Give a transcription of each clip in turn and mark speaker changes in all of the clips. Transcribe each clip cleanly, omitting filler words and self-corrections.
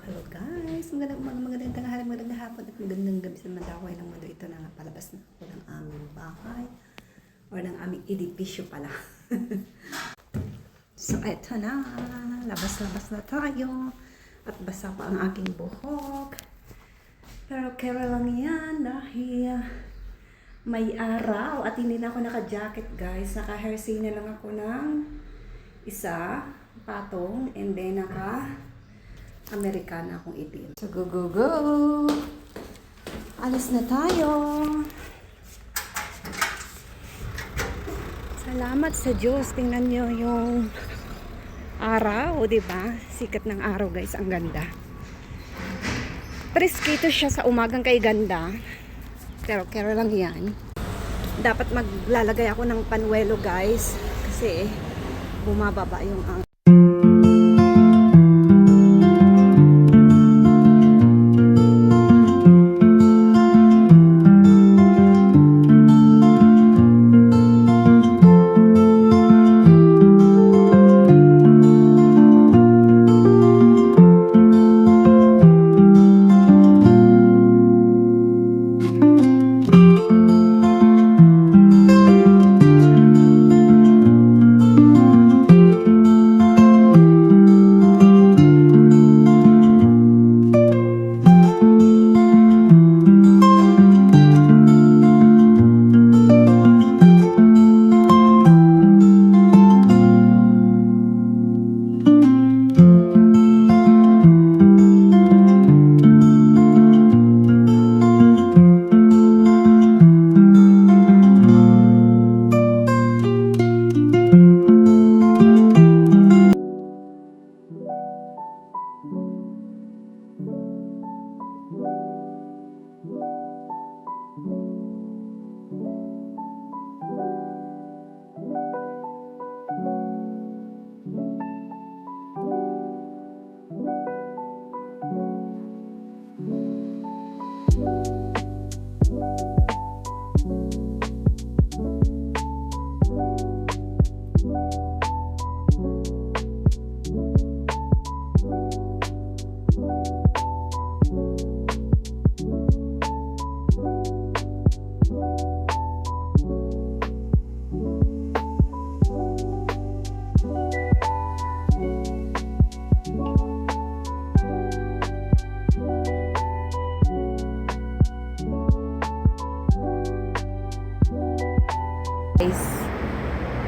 Speaker 1: hello guys. Magandang tanghali, magandang hapon at magandang gabi sa mga dakay ng mundo. Ito na nga, palabas na ako ng aming bahay or ng aming edipisyo pala. So, eto na. Labas-labas na tayo. At basa pa ang aking buhok. Pero kera lang yan dahil may araw at hindi na ako naka-jacket guys. Naka-hairstay na lang ako ng isa, patong, and then Amerikana akong itim. So, go, go, go! Alis na tayo! Salamat sa Diyos. Tingnan nyo yung araw, diba? Sikat ng araw, guys. Ang ganda. Preskito siya sa umagang kay ganda. Pero kero lang yan. Dapat maglalagay ako ng panuelo, guys. Kasi bumababa yung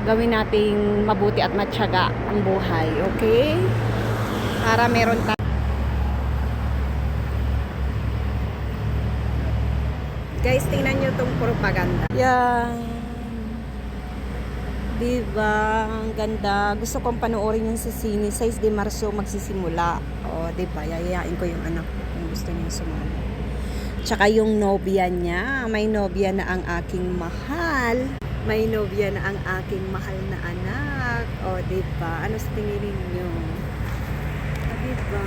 Speaker 1: gawin nating mabuti at matyaga ang buhay, okay? Para meron tayo. Guys, tingnan nyo itong propaganda. Yan. Diba? Ang ganda. Gusto kong panoorin yun sa sine. 6 de Marso magsisimula. O, diba? Yayayain ko yung anak ko kung gusto niya sumama. Tsaka yung nobya niya. May nobya na ang aking mahal. May nobya na ang aking mahal na anak. O, diba? Ano sa tingin ninyo? O, diba?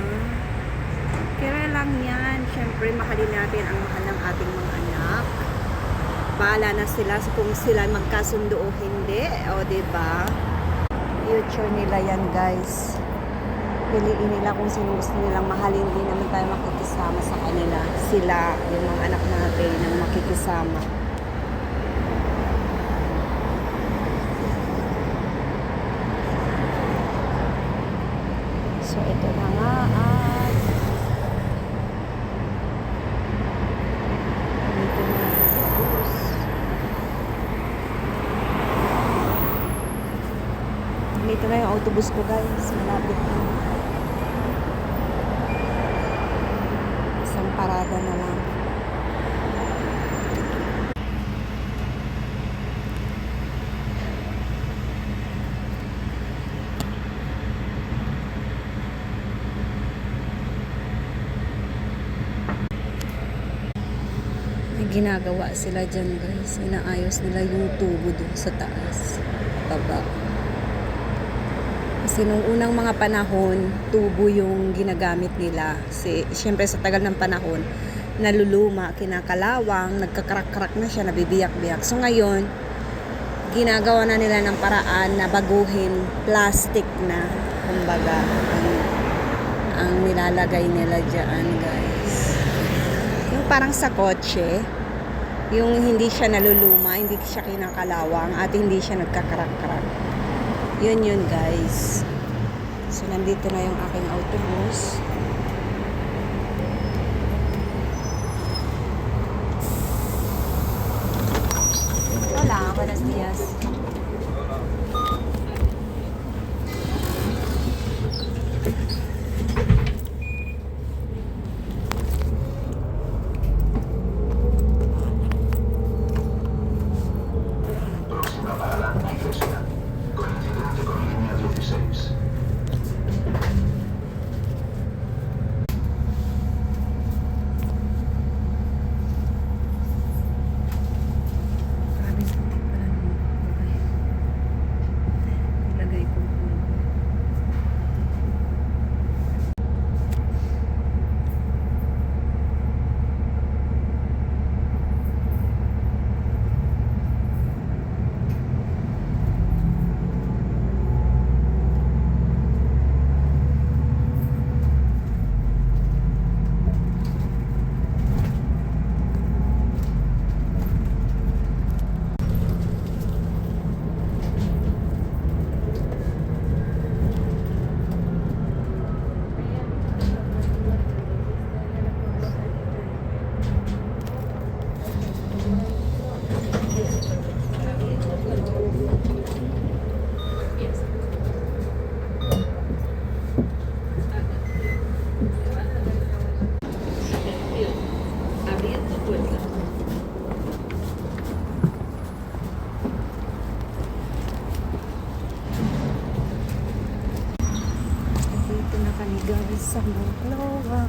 Speaker 1: Kaya lang yan. Siyempre, mahalin natin ang mahal ng ating mga anak. Bahala na sila kung sila magkasundo o hindi. O, diba? Future nila yan, guys. Piliin nila kung sino gusto nilang mahalin. Hindi naman tayo makikisama sa kanila. Sila, yung mga anak natin, ang makikisama. So, ito na nga at dito na yung bus. Dito na yung autobus ko, guys. Malapit na. Isang parada na lang. Ginagawa sila dyan, guys. Inaayos nila yung tubo doon sa taas, baba. Kasi nung unang mga panahon, tubo yung ginagamit nila. Kasi syempre sa tagal ng panahon, naluluma, kinakalawang, nagkakrak-krak na siya, nabibiyak-biyak. So ngayon, ginagawa na nila ng paraan na baguhin plastic na, kumbaga, ang nilalagay nila dyan, guys. Yung parang sa kotse, yung hindi siya naluluma, hindi siya kinakalawang, at hindi siya nagkakarak-karak. Yun, guys. So, nandito na yung aking autobus. Hola, buenos días.
Speaker 2: Próxima parada, Iglesia. Coincidente con línea 16.
Speaker 1: Grabe sa pala ng buhay. Ilagay ko po. Dito na kami guys sa Monclova.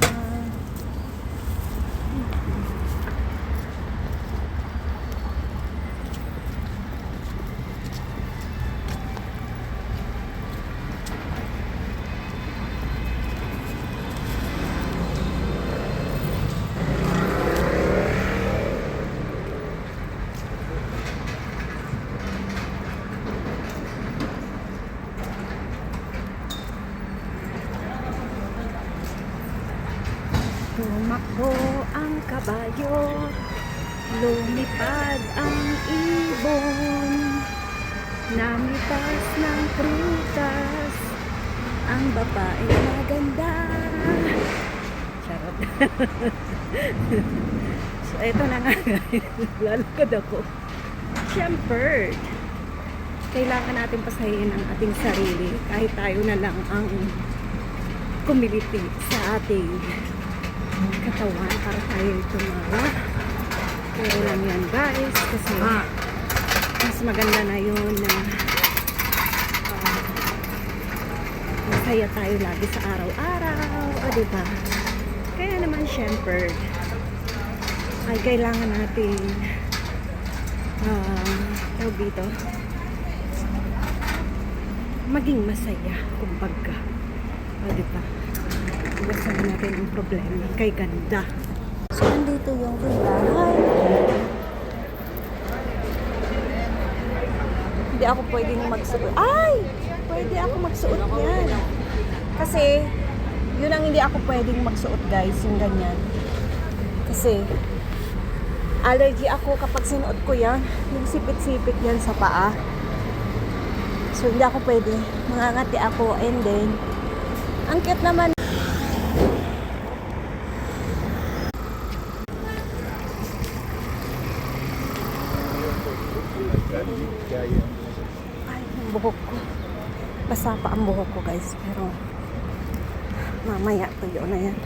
Speaker 1: Tumakbo ang kabayo, lumipad ang ibon, namitas ng prutas, ang babaeng maganda. Charot. So, ito na nga guys, lalakad ako. Siyempre, kailangan natin pasahin ang ating sarili kahit tayo na lang ang kumiliti sa ating katawan para tayo tumawa. Kaya lang yan guys, kasi mas maganda na yun na masaya tayo lagi sa araw-araw, diba? Kaya naman syempre ay kailangan natin tawag dito, maging masaya kumbaga, diba? Iwasan natin ang problema kay ganda. So, nandito yung tindahan. Hindi ako pwedeng magsuot. Ay! Pwede ako magsuot yan. Kasi, yun ang hindi ako pwedeng magsuot guys, yung ganyan. Kasi, allergy ako kapag sinuot ko yan. Yung sipit-sipit yan sa paa. So, hindi ako pwede. Mangangati ako and then, ang cute naman. Ay, ang buhok ko. Basa pa ang buhok ko guys. Pero mamaya tuyo na yan.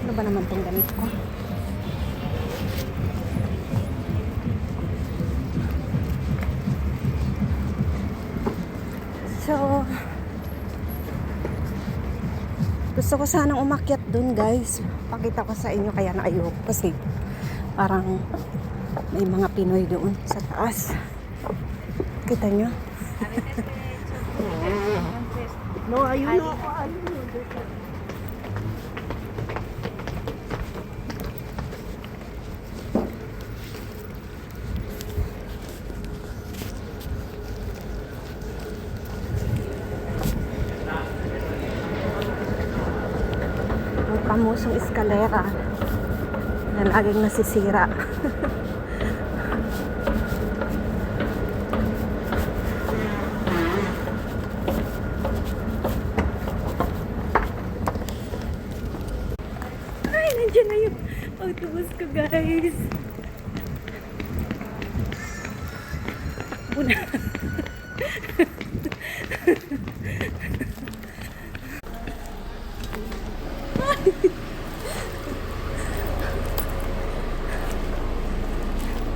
Speaker 1: Ano ba naman tong damit ko? So, gusto ko sanang umakyat dun guys. Pakita ko sa inyo kaya na ayoko. Kasi parang may mga Pinoy doon sa taas. Kita nyo? No, ayun na ako. famosong eskalera na laging nasisira. Ay, nandiyan na yung autobus ko, guys. Takbo na.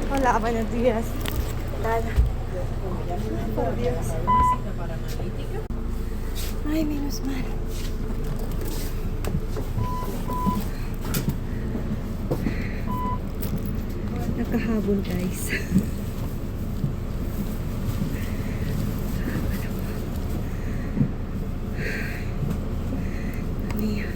Speaker 1: Wala ba na Diaz? Wala na. Oh, Diaz. Ay, minus man. Nakahabol, guys. Ano yan?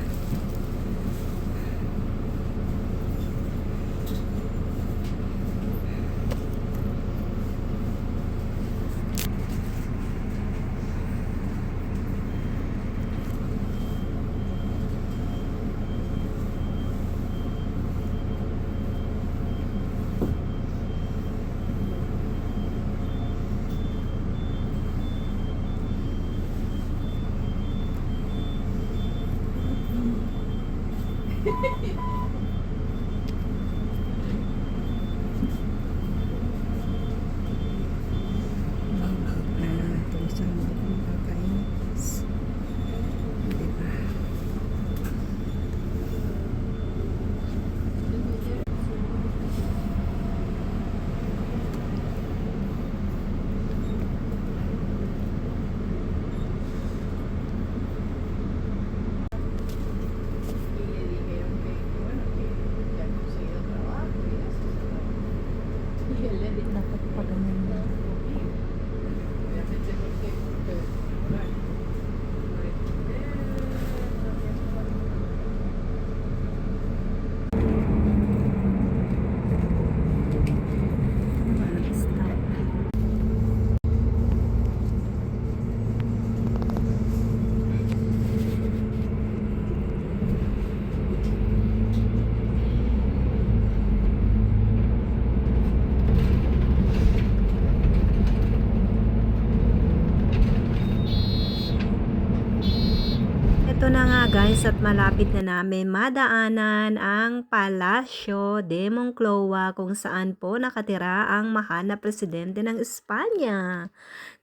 Speaker 1: Dapat pa ganyan na. Ito na nga guys at malapit na namin madaanan ang Palasyo de Moncloa kung saan po nakatira ang mahal na presidente ng Espanya.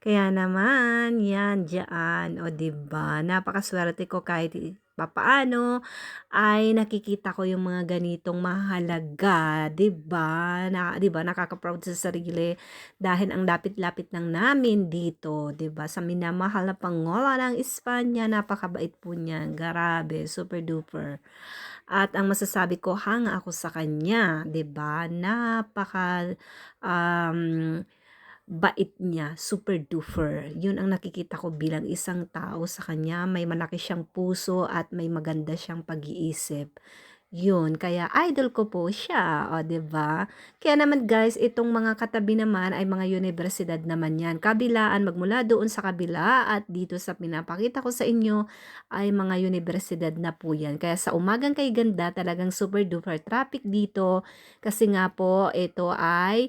Speaker 1: Kaya naman, yan dyan. O diba, napakaswerte ko kahit papaano ay nakikita ko yung mga ganitong mahalaga, 'di ba? 'Di ba nakaka-proud sa sarili dahil ang lapit-lapit lang namin dito, 'di ba? Sa minamahal na pangulo ng Espanya, napakabait po niya. Grabe, super duper. At ang masasabi ko, hanga ako sa kanya, 'di ba? Napaka um bait niya, super duper. Yun ang nakikita ko bilang isang tao sa kanya. May malaki siyang puso at may maganda siyang pag-iisip. Yun, kaya idol ko po siya, o 'di ba? Kaya naman guys, itong mga katabi naman ay mga universidad naman 'yan. Kabilaan magmula doon sa kabila at dito sa pinapakita ko sa inyo ay mga universidad na po 'yan. Kaya sa umagang kay ganda, talagang super duper traffic dito kasi nga po ito ay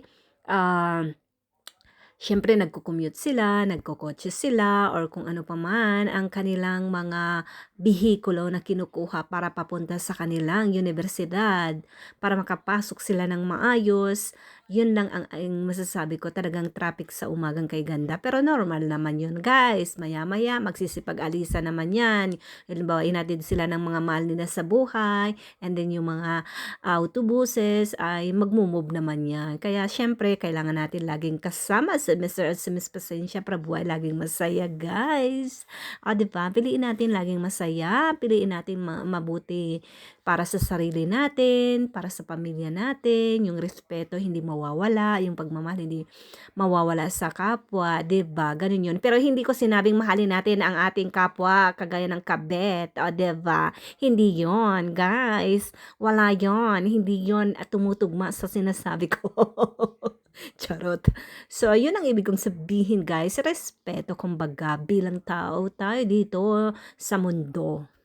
Speaker 1: siyempre nagko-commute sila, nagkokotse sila, or kung ano pa man ang kanilang mga bihikulo na kinukuha para papunta sa kanilang universidad, para makapasok sila ng maayos. Yun lang ang masasabi ko, talagang traffic sa umagang kay ganda. Pero normal naman yun guys, maya-maya magsisipag-alisa naman yan. Halimbawa, inatid sila ng mga mahal nila sa buhay, and then yung mga autobuses ay magmumove naman yan. Kaya syempre, kailangan natin laging kasama si Mr. at si Miss Pasensya para buhay laging masaya, guys. O, diba? Piliin natin laging masaya. Piliin natin mabuti para sa sarili natin, para sa pamilya natin. Yung respeto hindi mawawala, yung pagmamahal hindi mawawala sa kapwa, 'di ba? Ganun 'yun. Pero hindi ko sinabing mahalin natin ang ating kapwa kagaya ng kabet, o 'di ba? Hindi 'yon, guys. Wala 'yon. Hindi 'yon at tumutugma sa sinasabi ko. Charot. So, yun ang ibig kong sabihin, guys. Respeto, kumbaga, bilang tao tayo dito sa mundo.